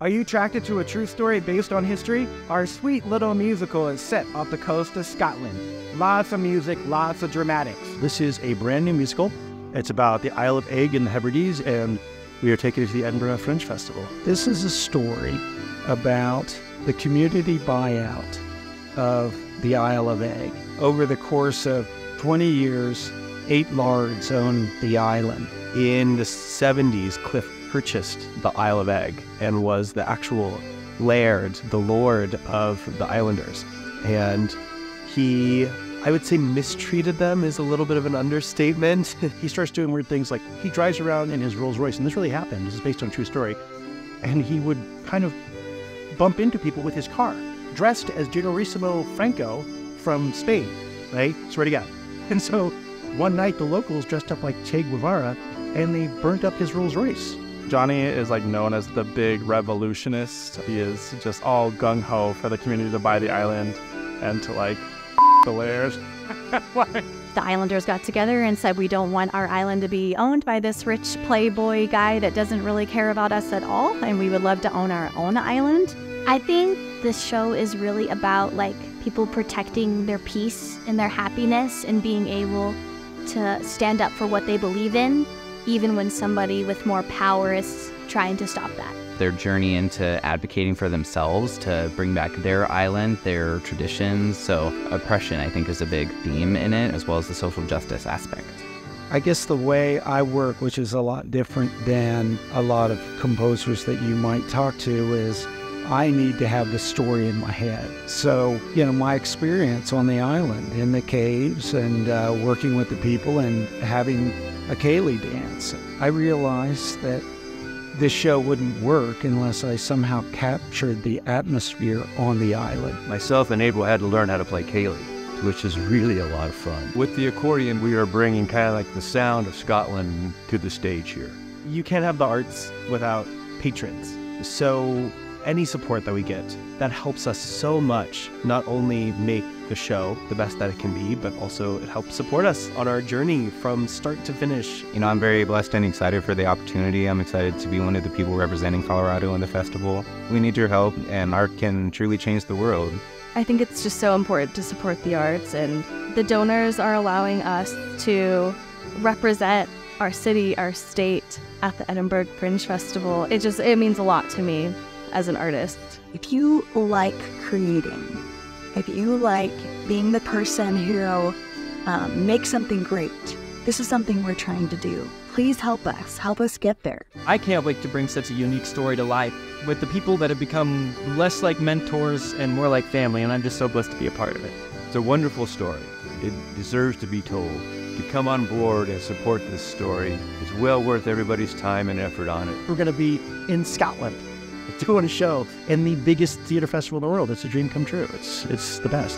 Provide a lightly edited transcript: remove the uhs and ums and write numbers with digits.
Are you attracted to a true story based on history? Our sweet little musical is set off the coast of Scotland. Lots of music, lots of dramatics. This is a brand new musical. It's about the Isle of Eigg in the Hebrides, and we are taking it to the Edinburgh Fringe Festival. This is a story about the community buyout of the Isle of Eigg. Over the course of 20 years, 8 lords owned the island. In the 70s, Cliff purchased the Isle of Eigg and was the actual Laird, the lord of the islanders. And he, I would say, mistreated them is a little bit of an understatement. He starts doing weird things, like he drives around in his Rolls Royce, and this really happened. This is based on a true story. And he would kind of bump into people with his car, dressed as Generalissimo Franco from Spain, right? Swear to God. And so one night the locals dressed up like Che Guevara, and they burnt up his Rolls Royce. Johnny is known as the big revolutionist. He is just all gung-ho for the community to buy the island and to the Laird. The islanders got together and said, we don't want our island to be owned by this rich playboy guy that doesn't really care about us at all, and we would love to own our own island. I think this show is really about people protecting their peace and their happiness and being able to stand up for what they believe in, even when somebody with more power is trying to stop that. Their journey into advocating for themselves to bring back their island, their traditions. So oppression, I think, is a big theme in it, as well as the social justice aspect. I guess the way I work, which is a lot different than a lot of composers that you might talk to, is I need to have the story in my head. So, my experience on the island, in the caves and working with the people and having a Gaelic dance, I realized that this show wouldn't work unless I somehow captured the atmosphere on the island. Myself and Abel had to learn how to play Gaelic, which is really a lot of fun. With the accordion, we are bringing kind of the sound of Scotland to the stage here. You can't have the arts without patrons. So any support that we get, that helps us so much, not only make the show the best that it can be, but also it helps support us on our journey from start to finish. I'm very blessed and excited for the opportunity. I'm excited to be one of the people representing Colorado in the festival. We need your help, and art can truly change the world. I think it's just so important to support the arts, and the donors are allowing us to represent our city, our state at the Edinburgh Fringe Festival. It means a lot to me as an artist. If you like creating, if you like being the person who makes something great, this is something we're trying to do. Please help us get there. I can't wait to bring such a unique story to life with the people that have become less like mentors and more like family, and I'm just so blessed to be a part of it. It's a wonderful story. It deserves to be told. To come on board and support this story is well worth everybody's time and effort on it. We're going to be in Scotland doing a show in the biggest theater festival in the world. It's a dream come true. It's the best.